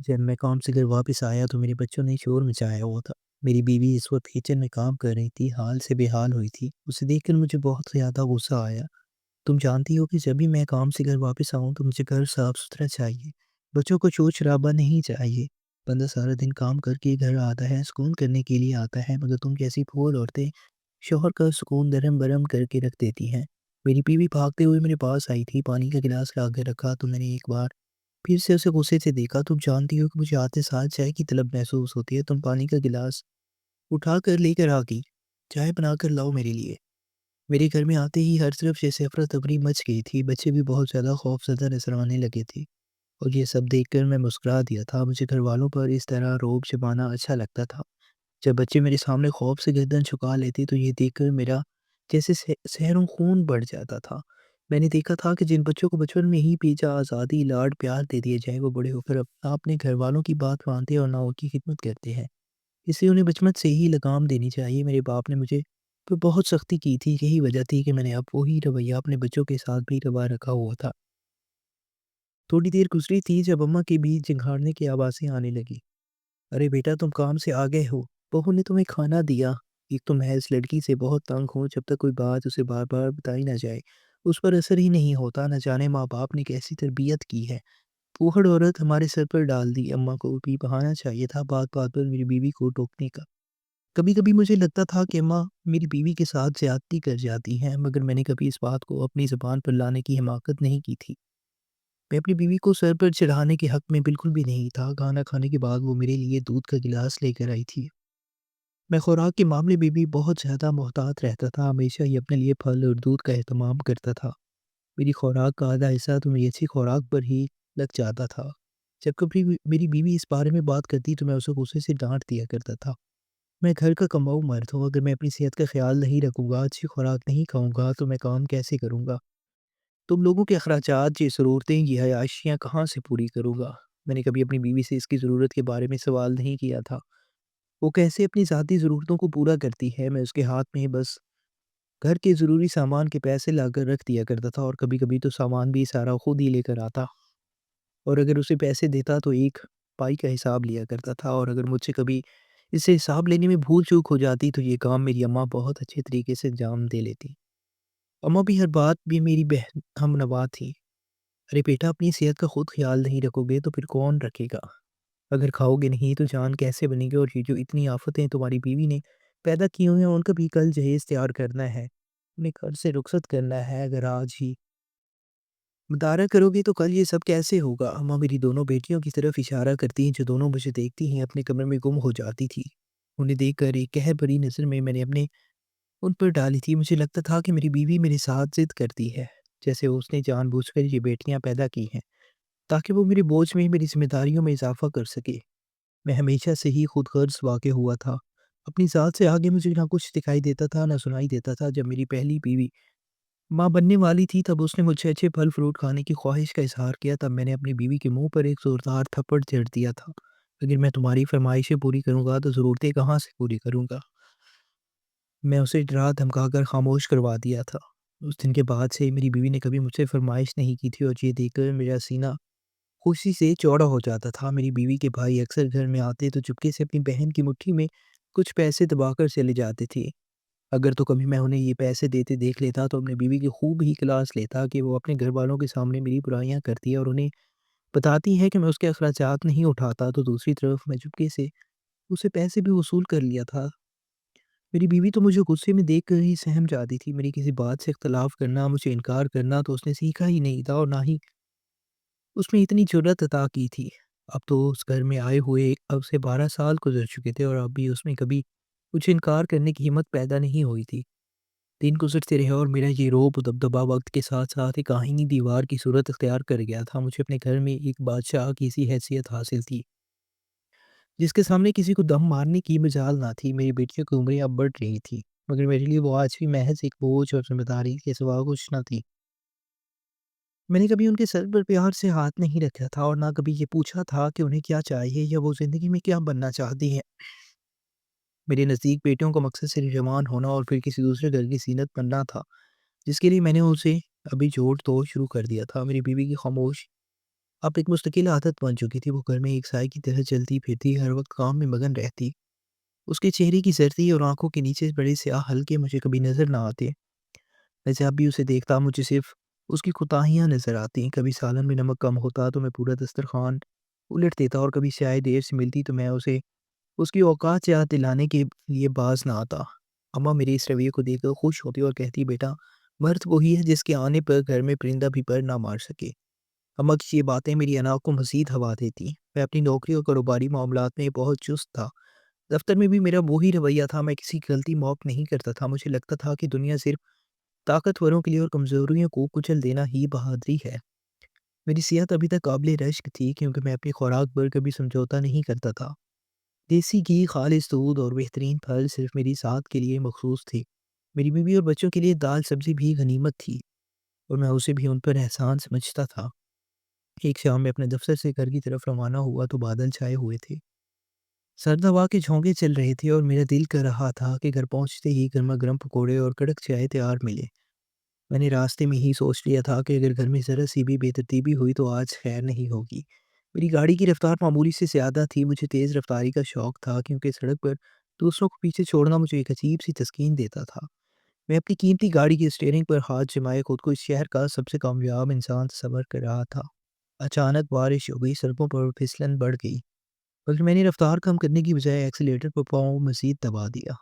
جب میں کام سے گھر واپس آیا تو میرے بچوں نے شور مچایا ہوا تھا۔ میری بیوی اس وقت کچن میں کام کر رہی تھی، حال سے بے حال ہوئی تھی۔ اسے دیکھ کر مجھے بہت زیادہ غصہ آیا۔ تم جانتی ہو کہ جب بھی میں کام سے گھر واپس آؤں تو مجھے گھر صاف ستھرا چاہیے، بچوں کو شور شرابہ نہیں چاہیے۔ بندہ سارا دن کام کر کے گھر آتا ہے، سکون کرنے کے لیے آتا ہے، مگر تم جیسی پھول عورتیں شوہر کا سکون درہم برہم کر کے رکھ دیتی ہیں۔ میری بیوی بھاگتے ہوئے میرے پاس آئی تھی، پانی کا گلاس لا کے رکھا تو میں نے ایک بار پھر سے اسے غصے سے دیکھا۔ تم جانتی ہو کہ مجھے آتے ساتھ چائے کی طلب محسوس ہوتی ہے، تم پانی کا گلاس اٹھا کر لے کر آ گئی۔ چائے بنا کر لاؤ میرے لیے۔ میرے گھر میں آتے ہی ہر طرف جیسے افراتفری مچ گئی تھی، بچے بھی بہت زیادہ خوف زدہ نظر آنے لگے تھے، اور یہ سب دیکھ کر میں مسکرا دیا تھا۔ مجھے گھر والوں پر اس طرح روب جمانا اچھا لگتا تھا۔ جب بچے میرے سامنے خوف سے گردن جھکا لیتے تو یہ دیکھ کر میرا جیسے سحروں خون بڑھ جاتا تھا۔ میں نے دیکھا تھا کہ جن بچوں کو بچپن میں ہی پیچا آزادی لاڈ پیار دے دیا جائے، وہ بڑے ہو کر اپنے گھر والوں کی بات مانتے اور نہ ان کی خدمت کرتے ہیں۔ اس لیے انہیں بچپن سے ہی لگام دینی چاہیے۔ میرے باپ نے مجھے پہ بہت سختی کی تھی، یہی وجہ تھی کہ میں نے اب وہی رویہ اپنے بچوں کے ساتھ بھی روا رکھا ہوا تھا۔ تھوڑی دیر گزری تھی جب اماں کے بیچ جھنگھاڑنے کی آوازیں آنے لگی۔ ارے بیٹا، تم کام سے آ گئے ہو، بہو نے تمہیں کھانا دیا۔ ایک تو میں اس لڑکی سے بہت تنگ ہوں، جب تک کوئی بات اسے بار بار بتائی نہ جائے اس پر اثر ہی نہیں ہوتا۔ نہ جانے ماں باپ نے کیسی تربیت کی ہے، پوہڑ عورت ہمارے سر پر ڈال دی۔ اماں کو بھی بہانا چاہیے تھا بات بات پر میری بیوی کو ٹوکنے کا۔ کبھی کبھی مجھے لگتا تھا کہ اماں میری بیوی کے ساتھ زیادتی کر جاتی ہیں، مگر میں نے کبھی اس بات کو اپنی زبان پر لانے کی حماقت نہیں کی تھی۔ میں اپنی بیوی کو سر پر چڑھانے کے حق میں بالکل بھی نہیں تھا۔ کھانا کھانے کے بعد وہ میرے لیے دودھ کا گلاس لے کر آئی تھی۔ میں خوراک کے معاملے میں بھی بہت زیادہ محتاط رہتا تھا، ہمیشہ ہی اپنے لیے پھل اور دودھ کا اہتمام کرتا تھا۔ میری خوراک کا آدھا حصہ تو میری اچھی خوراک پر ہی لگ جاتا تھا۔ جب کبھی میری بیوی اس بارے میں بات کرتی تو میں اسے غصے سے ڈانٹ دیا کرتا تھا۔ میں گھر کا کماؤ مرد ہوں، اگر میں اپنی صحت کا خیال نہیں رکھوں گا، اچھی خوراک نہیں کھاؤں گا تو میں کام کیسے کروں گا؟ تم لوگوں کے اخراجات، یہ ضرورتیں، یہ عیاشیاں کہاں سے پوری کروں گا؟ میں نے کبھی اپنی بیوی سے اس کی ضرورت کے بارے میں سوال نہیں کیا تھا۔ وہ کیسے اپنی ذاتی ضرورتوں کو پورا کرتی ہے، میں اس کے ہاتھ میں بس گھر کے ضروری سامان کے پیسے لا کر رکھ دیا کرتا تھا، اور کبھی کبھی تو سامان بھی سارا خود ہی لے کر آتا، اور اگر اسے پیسے دیتا تو ایک پائی کا حساب لیا کرتا تھا، اور اگر مجھ سے کبھی اس سے حساب لینے میں بھول چوک ہو جاتی تو یہ کام میری اماں بہت اچھے طریقے سے انجام دے لیتی۔ اماں بھی ہر بات بھی میری بہن ہم نوا تھی۔ ارے بیٹا، اپنی صحت کا خود خیال نہیں رکھو گے تو پھر کون رکھے گا؟ اگر کھاؤ گے نہیں تو جان کیسے بنے گی؟ اور یہ جو اتنی آفتیں تمہاری بیوی نے پیدا کی ہوئی ہیں، ان کا بھی کل جہیز تیار کرنا ہے، انہیں گھر سے رخصت کرنا ہے۔ اگر آج ہی مطالعہ کرو گے تو کل یہ سب کیسے ہوگا؟ اماں میری دونوں بیٹیوں کی طرف اشارہ کرتی ہیں جو دونوں مجھے دیکھتی ہیں، اپنے کمرے میں گم ہو جاتی تھی۔ انہیں دیکھ کر ایک قہر بھری نظر میں نے اپنے ان پر ڈالی تھی۔ مجھے لگتا تھا کہ میری بیوی میرے ساتھ ضد کرتی ہے، جیسے اس نے جان بوجھ کر یہ بیٹیاں پیدا کی ہیں تاکہ وہ میرے بوجھ میں، میری ذمہ داریوں میں اضافہ کر سکے۔ میں ہمیشہ سے ہی خود غرض واقع ہوا تھا، اپنی ذات سے آگے مجھے نہ کچھ دکھائی دیتا تھا نہ سنائی دیتا تھا۔ جب میری پہلی بیوی ماں بننے والی تھی تب اس نے مجھ سے اچھے پھل فروٹ کھانے کی خواہش کا اظہار کیا، تب میں نے اپنی بیوی کے منہ پر ایک زوردار تھپڑ جڑ دیا تھا۔ اگر میں تمہاری فرمائشیں پوری کروں گا تو ضرورتیں کہاں سے پوری کروں گا؟ میں اسے ڈرا دھمکا کر خاموش کروا دیا تھا۔ اس دن کے بعد سے میری بیوی نے کبھی مجھ سے فرمائش نہیں کی تھی، اور یہ دیکھ کر میرا سینہ خوشی سے چوڑا ہو جاتا تھا۔ میری بیوی کے بھائی اکثر گھر میں آتے تو چپکے سے اپنی بہن کی مٹھی میں کچھ پیسے دبا کر چلے جاتے تھے۔ اگر تو کبھی میں انہیں یہ پیسے دیتے دیکھ لیتا تو اپنی بیوی کی خوب ہی کلاس لیتا کہ وہ اپنے گھر والوں کے سامنے میری برائیاں کرتی ہے اور انہیں بتاتی ہے کہ میں اس کے اخراجات نہیں اٹھاتا، تو دوسری طرف میں چپکے سے اسے پیسے بھی وصول کر لیا تھا۔ میری بیوی تو مجھے غصے میں دیکھ کر ہی سہم جاتی تھی۔ میری کسی بات سے اختلاف کرنا، مجھے انکار کرنا تو اس نے سیکھا ہی نہیں تھا، اور نہ ہی اس میں اتنی جرأت عطا کی تھی۔ اب تو اس گھر میں آئے ہوئے اب سے 12 سال گزر چکے تھے، اور اب بھی اس میں کبھی کچھ انکار کرنے کی ہمت پیدا نہیں ہوئی تھی۔ دن گزرتے رہے اور میرا یہ رعب و دبدبا وقت کے ساتھ ساتھ ایک آہنی دیوار کی صورت اختیار کر گیا تھا۔ مجھے اپنے گھر میں ایک بادشاہ کی سی حیثیت حاصل تھی، جس کے سامنے کسی کو دم مارنے کی مجال نہ تھی۔ میری بیٹیوں کی عمریں اب بڑھ رہی تھی، مگر میرے لیے وہ آج بھی محض ایک بوجھ اور ذمہ داری کے سوا کچھ نہ تھی۔ میں نے کبھی ان کے سر پر پیار سے ہاتھ نہیں رکھا تھا، اور نہ کبھی یہ پوچھا تھا کہ انہیں کیا چاہیے یا وہ زندگی میں کیا بننا چاہتی ہیں۔ میرے نزدیک بیٹیوں کا مقصد صرف جوان ہونا اور پھر کسی دوسرے گھر کی زینت بننا تھا، جس کے لیے میں نے اسے ابھی جوڑ توڑ شروع کر دیا تھا۔ میری بیوی کی خاموش अब एक मुस्तकिल आदत बन चुकी थी, वो घर में एक साए की तरह चलती-फिरती, हर वक़्त काम में मगन रहती। उसके चेहरे की सर्दी और आँखों के नीचे बड़े स्याह हल्के मुझे कभी नज़र ना आते। मैं जब भी उसे देखता मुझे सिर्फ़ उसकी कोताहियाँ नज़र आती। कभी सालन में नमक कम होता तो मैं पूरा दस्तरख़्वान उलट देता, और कभी चाय देर से मिलती तो मैं उसे उसकी औकात याद दिलाने के लिए बाज़ ना आता। अम्मा मेरे इस रवैये को देखकर खुश होती और कहती, बेटा, मर्द वही है जिसके आने पर घर में परिंदा भी पर ना मार सके। अम्मा की ये बातें मेरी अना को मज़ीद हवा देती। मैं अपनी नौकरी और कारोबारी मामलात में बहुत चुस्त था। दफ्तर में भी मेरा वही रवैया था, मैं किसी की गलती माफ़ नहीं करता था। मुझे लगता था कि दुनिया सिर्फ़ ताकतवरों के लिए और कमज़ोरियों को कुचल देना ही बहादुरी है। मेरी सेहत अभी तक काबिल रश्क थी, क्योंकि मैं अपनी खुराक पर कभी समझौता नहीं करता था। देसी घी, खालिस दूध और बेहतरीन फल सिर्फ़ मेरी साथ के लिए मखसूस थे। मेरी बीवी और बच्चों के लिए दाल सब्ज़ी भी गनीमत थी, और मैं उसे भी उन पर एहसान समझता था। एक शाम मैं अपने दफ्तर से घर की तरफ रवाना हुआ तो बादल छाए हुए थे। सर्द हवा के झोंके चल रहे थे, और मेरा दिल कर रहा था कि घर पहुंचते ही गर्मा गर्म पकौड़े और कड़क चाय तैयार मिले। मैंने रास्ते में ही सोच लिया था कि अगर घर में ज़रा सी भी बेतरतीबी हुई तो आज खैर नहीं होगी। मेरी गाड़ी की रफ्तार मामूली से ज़्यादा थी। मुझे तेज़ रफ्तारी का शौक था, क्योंकि सड़क पर दूसरों को पीछे छोड़ना मुझे एक अजीब सी तस्कीन देता था। मैं अपनी कीमती गाड़ी की स्टीयरिंग पर हाथ जमाए खुद को इस शहर का सबसे कामयाब इंसान तस्वर कर रहा था। अचानक बारिश हो गई, सड़कों पर फिसलन बढ़ गई, मगर मैंने रफ्तार कम करने की बजाय एक्सीलेटर पर पाँव मज़ीद दबा दिया।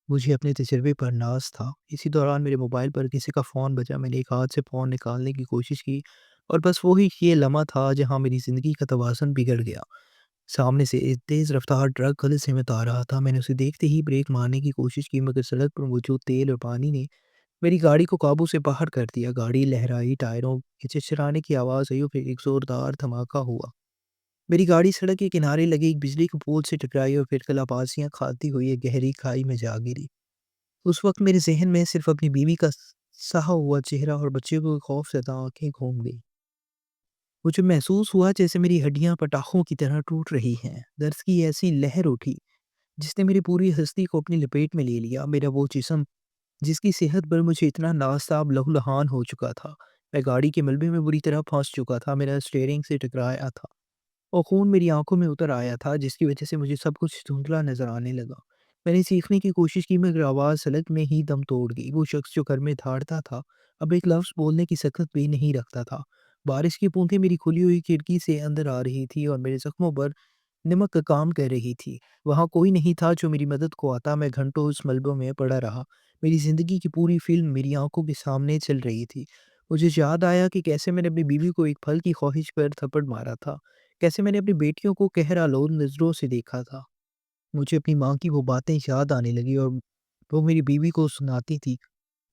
मुझे अपने तजर्बे पर नाज़ था। इसी दौरान मेरे मोबाइल पर किसी का फ़ोन बजा। मैंने एक हाथ से फ़ोन निकालने की कोशिश की, और बस वही ये लम्हा था जहाँ मेरी ज़िंदगी का तवाज़ुन बिगड़ गया। सामने से एक तेज़ रफ्तार ट्रक गली से में आ रहा था। मैंने उसे देखते ही ब्रेक मारने की कोशिश की, मगर सड़क पर मौजूद तेल और पानी ने मेरी गाड़ी को काबू से बाहर कर दिया। गाड़ी लहराई, टायरों के चिरचिराने की आवाज़ आई और फिर एक ज़ोरदार धमाका हुआ। मेरी गाड़ी सड़क के किनारे लगे एक बिजली के पोल से टकराई और फिर कलाबाजियाँ खाती हुई एक गहरी खाई में जा गिरी। उस वक़्त मेरे ज़हन में सिर्फ़ अपनी बीवी का सहा हुआ चेहरा और बच्चे को खौफ़ज़दा आँखें घूम गईं। मुझे महसूस हुआ जैसे मेरी हड्डियाँ पटाखों की तरह टूट रही हैं। दर्द की ऐसी लहर उठी जिसने मेरी पूरी हस्ती को अपनी लपेट में ले लिया। मेरा वो जिस्म जिसकी सेहत पर मुझे इतना नाज़ था, अब लहूलुहान हो चुका था। मैं गाड़ी के मलबे में बुरी तरह फँस चुका था। मेरा स्टीयरिंग से टकराया था और खून मेरी आँखों में उतर आया था, जिसकी वजह से मुझे सब कुछ धुंधला नज़र आने लगा। मैंने चीखने की कोशिश की, मगर आवाज़ सड़क में ही दम तोड़ गई। वो शख्स जो घर में धाड़ता था, अब एक लफ्ज़ बोलने की सकत भी नहीं रखता था। बारिश की बूंदें मेरी खुली हुई खिड़की से अंदर आ रही थी और मेरे ज़ख्मों पर नमक का काम कर रही थी। वहाँ कोई नहीं था जो मेरी मदद को आता। मैं घंटों उस मलबे में पड़ा रहा। मेरी ज़िंदगी की पूरी फ़िल्म मेरी आँखों के सामने चल रही थी। मुझे याद आया कि कैसे मैंने अपनी बीवी को एक फल की ख्वाहिश पर थप्पड़ मारा था। कैसे मैंने अपनी बेटियों को कहरालोन नज़रों से देखा था। मुझे अपनी माँ की वो बातें याद आने लगी, और वो मेरी बीवी को सुनाती थी,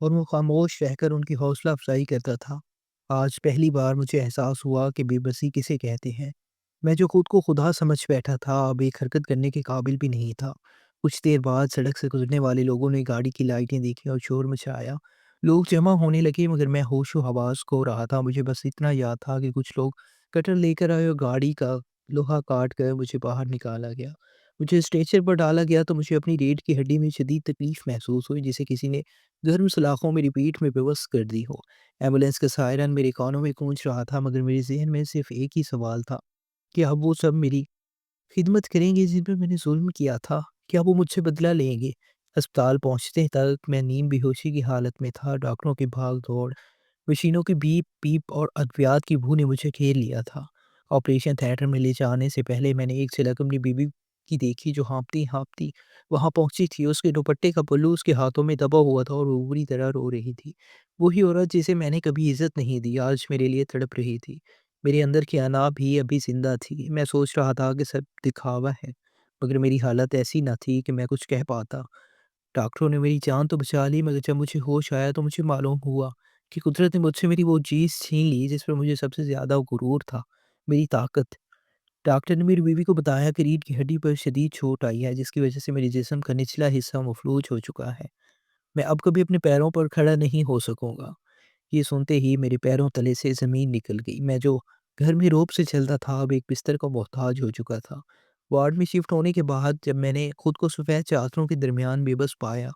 और वो खामोश रहकर उनकी हौसला अफ़ज़ाई करता था। आज पहली बार मुझे एहसास हुआ कि बेबसी किसे कहते हैं। मैं जो खुद को खुदा समझ बैठा था, अब एक हरकत करने के काबिल भी नहीं था। कुछ देर बाद सड़क से गुज़रने वाले लोगों ने गाड़ी की लाइटें देखी और शोर मचाया। लोग जमा होने लगे, मगर मैं होशो-हवास खो रहा था। मुझे बस इतना याद था कि कुछ लोग कटर लेकर आए और गाड़ी का लोहा काट कर मुझे बाहर निकाला गया। मुझे स्ट्रेचर पर डाला गया तो मुझे अपनी रीढ़ की हड्डी में शदीद तकलीफ़ महसूस हुई, जिसे किसी ने गर्म सलाखों मेरी पीठ में बेबस कर दी हो। एम्बुलेंस का सायरन मेरे कानों में गूंज रहा था, मगर मेरे ज़हन में सिर्फ़ एक ही सवाल था कि अब वो सब मेरी खिदमत करेंगे जिन पर मैंने ज़ुल्म किया था? क्या वो मुझसे बदला लेंगे? अस्पताल पहुँचते तक मैं नीम बेहोशी की हालत में था। डॉक्टरों की भाग-दौड़, मशीनों की बीप-बीप और अद्वियात की बू ने मुझे घेर लिया था। ऑपरेशन थिएटर में ले जाने से पहले मैंने एक झलक अपनी बीवी की देखी, जो हाँफती-हाँफती वहाँ पहुँची थी। उसके दुपट्टे का पल्लू उसके हाथों में दबा हुआ था और वो बुरी तरह रो रही थी। वही औरत जिसे मैंने कभी इज़्ज़त नहीं दी, आज मेरे लिए तड़प रही थी। मेरे अंदर की अना भी अभी ज़िंदा थी। मैं सोच रहा था कि सब दिखावा है, मगर मेरी हालत ऐसी ना थी कि मैं कुछ कह पाता। डॉक्टरों ने मेरी जान तो बचा ली, मगर जब मुझे होश आया तो मुझे मालूम हुआ कि कुदरत ने मुझसे मेरी वो चीज़ छीन ली जिस पर मुझे सबसे ज़्यादा गुरूर था, मेरी ताकत। डॉक्टर ने मेरी बीवी को बताया कि रीढ़ की हड्डी पर शदीद चोट आई है, जिसकी वजह से मेरे जिस्म का निचला हिस्सा मफलूज हो चुका है। मैं अब कभी अपने पैरों पर खड़ा नहीं हो सकूँगा। ये सुनते ही मेरे पैरों तले से ज़मीन निकल गई। मैं जो घर में रौब से चलता था, अब एक बिस्तर का मोहताज हो चुका था। वार्ड में शिफ्ट होने के बाद जब मैंने खुद को सफ़ेद चादरों के दरमियान बेबस पाया,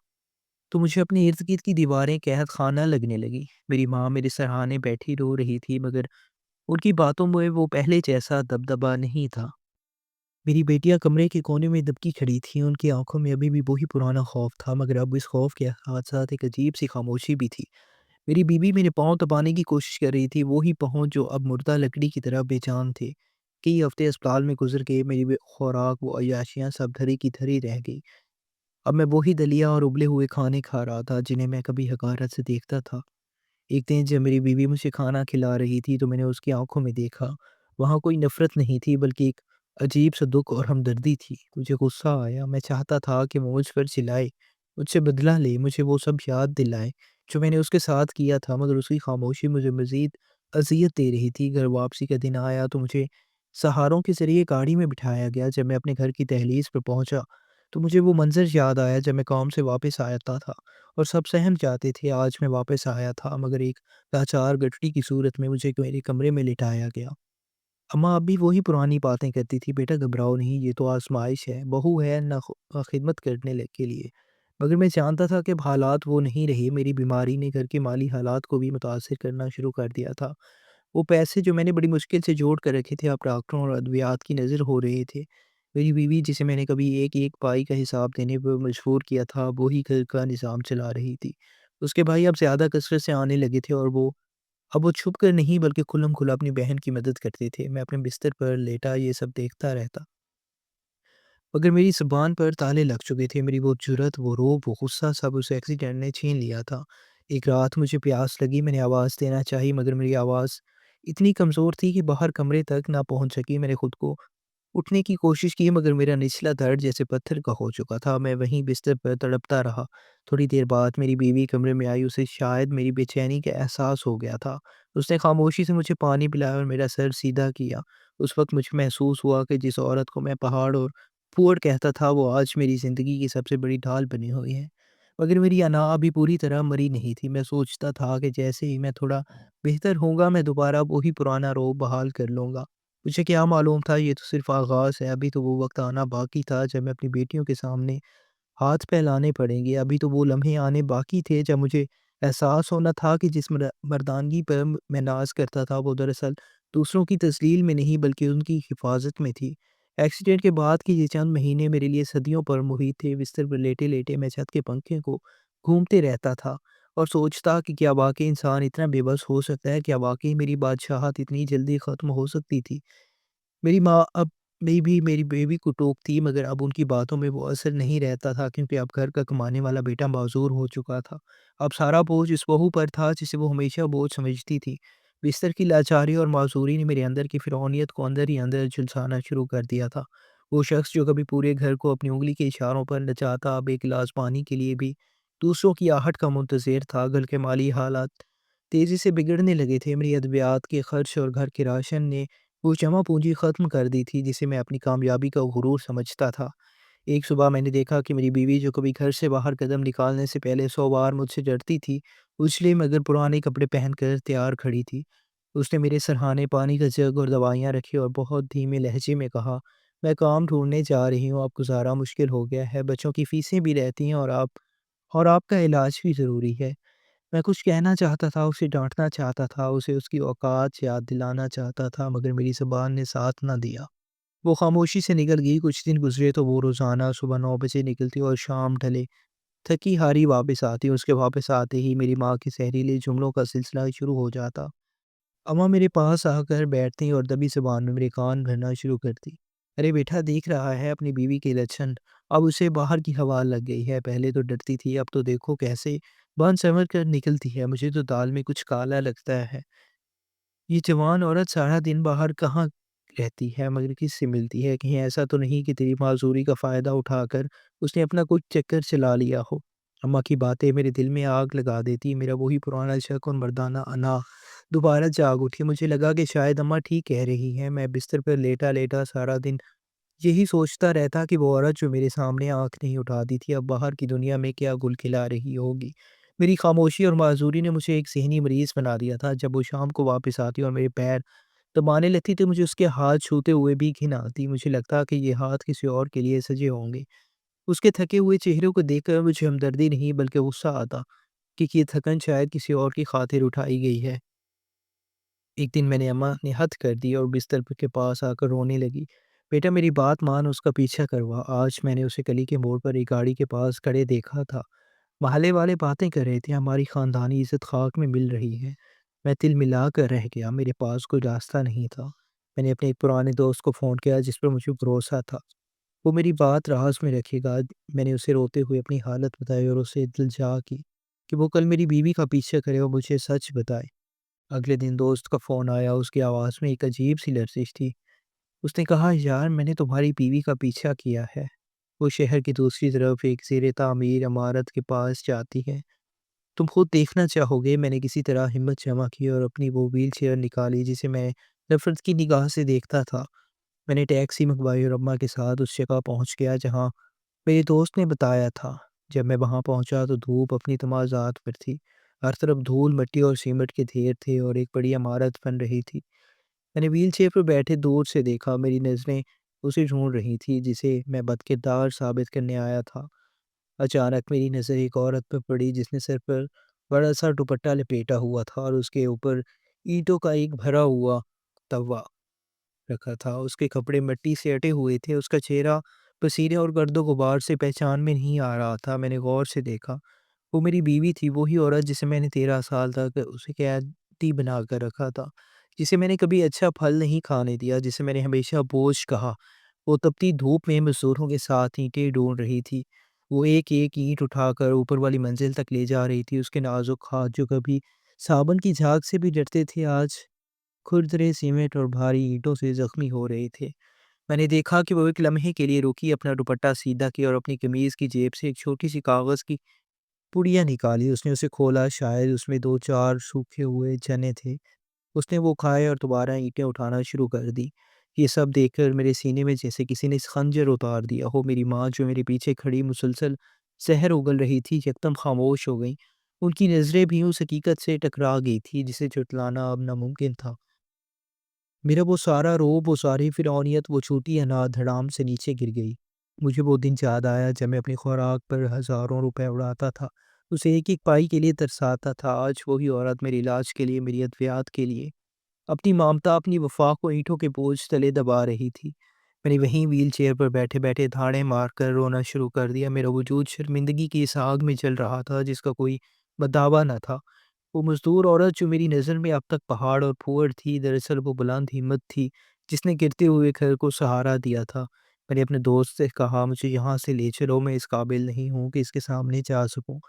तो मुझे अपने इर्द-गिर्द की दीवारें कैद खाना लगने लगी। मेरी माँ मेरे सराहने बैठी रो रही थी, मगर उनकी बातों में वो पहले जैसा दबदबा नहीं था। मेरी बेटियाँ कमरे के कोने में दबकी खड़ी थीं, उनकी आँखों में अभी भी वही पुराना खौफ था, मगर अब इस खौफ के साथ-साथ एक अजीब-सी खामोशी भी थी। मेरी बीवी मेरे पाँव दबाने की कोशिश कर रही थी, वो ही पाँव जो अब मुर्दा लकड़ी की तरह बेजान थे। कई हफ्ते अस्पताल में गुज़र गए, मेरी खुराक, वो अय्याशियाँ सब धरी की धरी रह गई। अब मैं वही दलिया और उबले हुए खाने खा रहा था, जिन्हें मैं कभी हक़ारत से देखता था। एक दिन जब मेरी बीवी मुझे खाना खिला रही थी, तो मैंने उसकी आँखों में देखा। वहाँ कोई नफ़रत नहीं थी, बल्कि एक अजीब-सा दुःख और हमदर्दी थी। मुझे गुस्सा आया, मैं चाहता था कि वो मुझ पर चिल्लाए, मुझसे बदला ले, मुझे वो सब याद दिलाए, जो मैंने उसके साथ किया था, मगर उसकी खामोशी मुझे मज़ीद अज़ियत दे रही थी। घर वापसी का दिन आया, तो मुझे सहारों के ज़रिए गाड़ी में बिठाया गया। जब मैं अपने घर की दहलीज़ पे पहुँचा, तो मुझे वो मंज़र याद आया, जब मैं काम से वापस आता था और सब सहम जाते थे। आज मैं वापस आया था, मगर एक लाचार गठरी की सूरत में मुझे मेरे कमरे में लिटाया गया। अम्मा अब भी वही पुरानी बातें करती थी, "बेटा घबराओ नहीं, ये तो आज़माइश है, बहू है ना खिदमत करने के लिए।" मगर मैं जानता था कि अब हालात वो नहीं रहे। मेरी बीमारी ने घर के माली हालात को भी मुतासिर करना शुरू कर दिया था। वो पैसे जो मैंने बड़ी मुश्किल से जोड़ कर रखे थे, अब डॉक्टरों और अद्वियात की नज़र हो रहे थे। मेरी बीवी, जिसे मैंने कभी एक-एक पाई का हिसाब देने पर मजबूर किया था, वो ही घर का निज़ाम चला रही थी। उसके भाई अब ज़्यादा कसरत से आने लगे थे, और अब वो छुप कर नहीं, बल्कि खुल्म-खुला अपनी बहन की मदद करते थे। मैं अपने बिस्तर पर लेटा ये सब देखता रहता, मगर मेरी ज़ुबान पर ताले लग चुके थे। मेरी वो जुर्रत, वो रोब, वो गुस्सा, सब उस एक्सीडेंट ने छीन लिया था। एक रात मुझे प्यास लगी, मैंने आवाज़ देना चाही, मगर मेरी आवाज़ इतनी कमज़ोर थी कि बाहर कमरे तक ना पहुँच सकी। मैंने खुद को उठने की कोशिश की, मगर मेरा निचला धड़ जैसे पत्थर का हो चुका था। मैं वहीं बिस्तर पर तड़पता रहा। थोड़ी देर बाद मेरी बीवी कमरे में आई। उसे शायद मेरी बेचैनी का एहसास हो गया था। उसने खामोशी से मुझे पानी पिलाया और मेरा सर सीधा किया। उस वक़्त मुझे महसूस हुआ कि जिस औरत को मैं पहाड़ और पुअर कहता था, वो आज मेरी ज़िंदगी की सबसे बड़ी ढाल बनी हुई है। मगर मेरी अना अभी पूरी तरह मरी नहीं थी। मैं सोचता था कि जैसे ही मैं थोड़ा बेहतर होऊँगा, मैं दोबारा वही पुराना रौब बहाल कर लूँगा। मुझे क्या मालूम था, ये तो सिर्फ़ आगाज़ है। अभी तो वो वक़्त आना बाकी था, जब मैं अपनी बेटियों के सामने हाथ फैलाने पड़ेंगे। अभी तो वो लम्हे आने बाकी थे, जब मुझे एहसास होना था कि जिस मर्दानगी पर मैं नाज़ करता था, वो दरअसल दूसरों की तज़लील में नहीं, बल्कि उनकी हिफाज़त में थी। एक्सीडेंट के बाद के ये चंद महीने मेरे लिए सदियों पर मुहित थे। बिस्तर पर लेटे-लेटे मैं छत के पंखे को घूमते रहता था और सोचता कि क्या वाक़ई इंसान इतना बेबस हो सकता है? क्या वाक़ई मेरी बादशाहत इतनी जल्दी ख़त्म हो सकती थी? मेरी माँ अब मेरी बेबी को टोकती, मगर अब उनकी बातों में वो असर नहीं रहता था, क्योंकि अब घर का कमाने वाला बेटा माज़ूर हो चुका था। अब सारा बोझ इस बहू पर था, जिसे वो हमेशा बोझ समझती थी। बिस्तर की लाचारी और माज़ूरी ने मेरे अंदर की फ़िरौनियत को अंदर ही अंदर झुलसाना शुरू कर दिया था। वो शख़्स जो कभी पूरे घर को अपनी उँगली के इशारों पर नचाता, अब एक गिलास पानी के लिए भी दूसरों की आहट का मुंतज़िर था। घर के माली हालात तेज़ी से बिगड़ने लगे थे। मेरी अद्वियात के खर्च और घर के राशन ने वो जमा पूँजी ख़त्म कर दी थी, जिसे मैं अपनी कामयाबी का गुरूर समझता था। एक सुबह मैंने देखा कि मेरी बीवी, जो कभी घर से बाहर कदम निकालने से पहले 100 बार मुझसे डरती थी, उछले मगर पुराने कपड़े पहनकर तैयार खड़ी थी। उसने मेरे सरहाने पानी का जग और दवाइयाँ रखी और बहुत धीमे लहजे में कहा, "मैं काम ढूँढने जा रही हूँ, अब गुज़ारा मुश्किल हो गया है, बच्चों की फ़ीसें भी रहती हैं, और आपका इलाज भी ज़रूरी है।" मैं कुछ कहना चाहता था, उसे डाँटना चाहता था, उसे उसकी औकात याद दिलाना चाहता था, मगर मेरी ज़ुबान ने साथ ना दिया। वो खामोशी से निकल गई। कुछ दिन गुज़रे तो वो रोज़ाना सुबह 9 बजे निकलती और शाम ढले थकी-हारी वापस आती। उसके वापस आते ही मेरी माँ के ज़हरीले जुमलों का सिलसिला शुरू हो जाता। अम्मा मेरे पास आकर बैठतीं और दबी ज़ुबान में मेरे कान भरना शुरू करतीं। "अरे बेटा, देख रहा है अपनी बीवी के लक्षण, अब उसे बाहर की हवा लग गई है। पहले तो डरती थी, अब तो देखो कैसे बन-संवर कर निकलती है। मुझे तो दाल में कुछ काला लगता है। ये जवान औरत सारा दिन बाहर कहाँ रहती है, मगर किससे मिलती है? कहीं ऐसा तो नहीं कि तेरी माज़ूरी का फ़ायदा उठाकर उसने अपना कुछ चक्कर चला लिया हो?" अम्मा की बातें मेरे दिल में आग लगा देती। मेरा वही पुराना शक और मर्दाना अना दोबारा जाग उठी। मुझे लगा कि शायद अम्मा ठीक कह रही हैं। मैं बिस्तर पर लेटा-लेटा सारा दिन यही सोचता रहता कि वो औरत जो मेरे सामने आँख नहीं उठाती थी, अब बाहर की दुनिया में क्या गुल खिला रही होगी। मेरी खामोशी और माज़ूरी ने मुझे एक ज़हनी मरीज़ बना दिया था। जब वो शाम को वापस आती और मेरे पैर दबाने लगती, तो मुझे उसके हाथ छूते हुए भी घिन आती। मुझे लगता कि ये हाथ किसी और के लिए सजे होंगे। उसके थके हुए चेहरे को देखकर मुझे हमदर्दी नहीं, बल्कि गुस्सा आता कि ये थकन शायद किसी और की खातिर उठाई गई है। ایک دن میں نے اماں نے حد کر دی اور بستر کے پاس آ کر رونے لگی۔ بیٹا میری بات مان، اس کا پیچھا کروا۔ آج میں نے اسے گلی کے موڑ پر ایک گاڑی کے پاس کھڑے دیکھا تھا۔ محلے والے باتیں کر رہے تھے، ہماری خاندانی عزت خاک میں مل رہی ہے۔ میں تل ملا کر رہ گیا، میرے پاس کوئی راستہ نہیں تھا۔ میں نے اپنے ایک پرانے دوست کو فون کیا جس پر مجھے بھروسہ تھا، وہ میری بات راز میں رکھے گا۔ میں نے اسے روتے ہوئے اپنی حالت بتائی اور اسے التجا کی کہ وہ کل میری بیوی کا پیچھا کرے اور مجھے سچ بتائے۔ اگلے دن دوست کا فون آیا، اس کی آواز میں ایک عجیب سی لرزش تھی۔ اس نے کہا، یار میں نے تمہاری بیوی کا پیچھا کیا ہے، وہ شہر کی دوسری طرف ایک زیر تعمیر عمارت کے پاس جاتی ہے، تم خود دیکھنا چاہو گے۔ میں نے کسی طرح ہمت جمع کی اور اپنی وہ ویل چیئر نکالی جسے میں نفرت کی نگاہ سے دیکھتا تھا۔ میں نے ٹیکسی منگوائی اور اماں کے ساتھ اس جگہ پہنچ گیا جہاں میرے دوست نے بتایا تھا۔ جب میں وہاں پہنچا تو دھوپ اپنی تمازات پر تھی، ہر طرف دھول مٹی اور سیمنٹ کے ڈھیر تھے اور ایک بڑی عمارت بن رہی تھی۔ میں نے ویل چیئر پر بیٹھے دور سے دیکھا، میری نظریں اسے ڈھونڈ رہی تھی جسے میں بدکردار ثابت کرنے آیا تھا۔ اچانک میری نظر ایک عورت پر پڑی جس نے سر پر بڑا سا دوپٹہ لپیٹا ہوا تھا اور اس کے اوپر اینٹوں کا ایک بھرا ہوا توا رکھا تھا۔ اس کے کپڑے مٹی سے اٹے ہوئے تھے، اس کا چہرہ پسینے اور گرد و غبار سے پہچان میں نہیں آ رہا تھا۔ میں نے غور سے دیکھا، وہ میری بیوی تھی، وہی عورت جسے میں نے 13 سال تک اسے قیدی بنا کر رکھا تھا، جسے میں نے کبھی اچھا پھل نہیں کھانے دیا، جسے میں نے ہمیشہ بوجھ کہا۔ وہ تپتی دھوپ میں مزدوروں کے ساتھ اینٹیں ڈھونڈ رہی تھی، وہ ایک ایک اینٹ اٹھا کر اوپر والی منزل تک لے جا رہی تھی۔ اس کے نازک ہاتھ جو کبھی صابن کی جھاگ سے بھی ڈرتے تھے، آج کھردرے سیمنٹ اور بھاری اینٹوں سے زخمی ہو رہے تھے۔ میں نے دیکھا کہ وہ ایک لمحے کے لیے رکی، اپنا دوپٹہ سیدھا کیا اور اپنی قمیض کی جیب سے ایک چھوٹی سی کاغذ کی پڑیا نکالی۔ اس نے اسے کھولا، شاید اس میں 2-4 سوکھے ہوئے چنے تھے۔ اس نے وہ کھائے اور دوبارہ اینٹیں اٹھانا شروع کر دی۔ یہ سب دیکھ کر میرے سینے میں جیسے کسی نے خنجر اتار دیا ہو۔ میری ماں جو میرے پیچھے کھڑی مسلسل زہر اگل رہی تھی، یکدم خاموش ہو گئی۔ ان کی نظریں بھی اس حقیقت سے ٹکرا گئی تھی جسے جھٹلانا اب ناممکن تھا۔ میرا وہ سارا روب، وہ ساری فرعونیت، وہ چھوٹی انا دھڑام سے نیچے گر گئی۔ مجھے وہ دن یاد آیا جب میں اپنی خوراک پر ہزاروں روپے اڑاتا تھا، اسے ایک ایک پائی کے لیے ترساتا تھا۔ آج وہی عورت میرے علاج کے لیے، میری ادویات کے لیے اپنی مامتا، اپنی وفا کو اینٹوں کے بوجھ تلے دبا رہی تھی۔ میں نے وہیں ویل چیئر پر بیٹھے بیٹھے دھاڑیں مار کر رونا شروع کر دیا۔ میرا وجود شرمندگی کی اس آگ میں جل رہا تھا جس کا کوئی مداوا نہ تھا۔ وہ مزدور عورت جو میری نظر میں اب تک پہاڑ اور پھوڑ تھی، دراصل وہ بلند ہمت تھی جس نے گرتے ہوئے گھر کو سہارا دیا تھا۔ میں نے اپنے دوست سے کہا، مجھے یہاں سے لے چلو، میں اس قابل نہیں ہوں کہ اس کے سامنے جا سکوں۔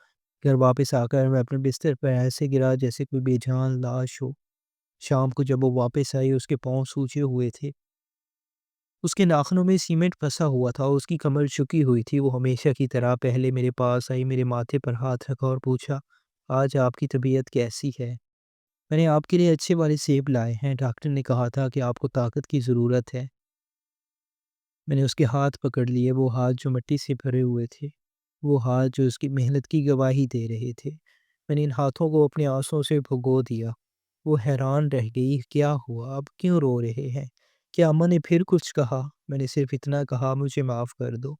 گھر واپس آ کر میں اپنے بستر پر ایسے گرا جیسے کوئی بے جان لاش ہو۔ شام کو جب وہ واپس آئی، اس کے پاؤں سوجے ہوئے تھے، اس کے ناخنوں میں سیمنٹ پھنسا ہوا تھا، اس کی کمر جھکی ہوئی تھی۔ وہ ہمیشہ کی طرح پہلے میرے پاس آئی، میرے ماتھے پر ہاتھ رکھا اور پوچھا، آج آپ کی طبیعت کیسی ہے؟ میں نے آپ کے لیے اچھے والے سیب لائے ہیں، ڈاکٹر نے کہا تھا کہ آپ کو طاقت کی ضرورت ہے۔ میں نے اس کے ہاتھ پکڑ لیے، وہ ہاتھ جو مٹی سے بھرے ہوئے تھے، وہ ہاتھ جو اس کی محنت کی گواہی دے رہے تھے۔ میں نے ان ہاتھوں کو اپنے آنسوں سے بھگو دیا۔ وہ حیران رہ گئی، کیا ہوا؟ اب کیوں رو رہے ہیں؟ کیا اماں نے پھر کچھ کہا؟ میں نے صرف اتنا کہا، مجھے معاف کر دو،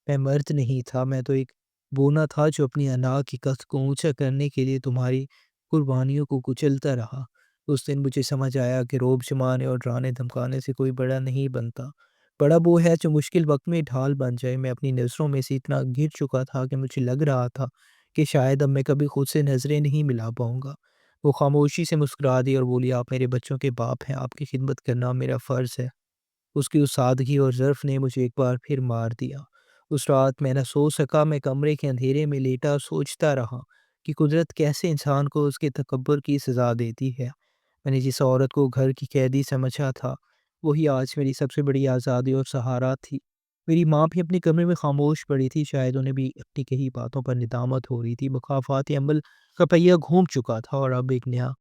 میں مرد نہیں تھا، میں تو ایک بونا تھا جو اپنی انا کی قد کو اونچا کرنے کے لیے تمہاری قربانیوں کو کچلتا رہا۔ اس دن مجھے سمجھ آیا کہ روب جمانے اور ڈرانے دھمکانے سے کوئی بڑا نہیں بنتا، بڑا وہ ہے جو مشکل وقت میں ڈھال بن جائے۔ میں اپنی نظروں میں سے اتنا گر چکا تھا کہ مجھے لگ رہا تھا کہ شاید اب میں کبھی خود سے نظریں نہیں ملا پاؤں گا۔ وہ خاموشی سے مسکرا دی اور بولی، آپ میرے بچوں کے باپ ہیں، آپ کی خدمت کرنا میرا فرض ہے۔ اس کی اس سادگی اور ظرف نے مجھے ایک بار پھر مار دیا۔ اس رات میں نہ سو سکا، میں کمرے کے اندھیرے میں لیٹا سوچتا رہا کہ قدرت کیسے انسان کو اس کے تکبر کی سزا دیتی ہے۔ میں نے جس عورت کو گھر کی قیدی سمجھا تھا، وہی آج میری سب سے بڑی آزادی اور سہارا تھی۔ میری ماں بھی اپنے کمرے میں خاموش پڑی تھی، شاید انہیں بھی اپنی کہی باتوں پر ندامت ہو رہی تھی۔ مخافات عمل کا پہیہ گھوم چکا تھا اور اب ایک نیا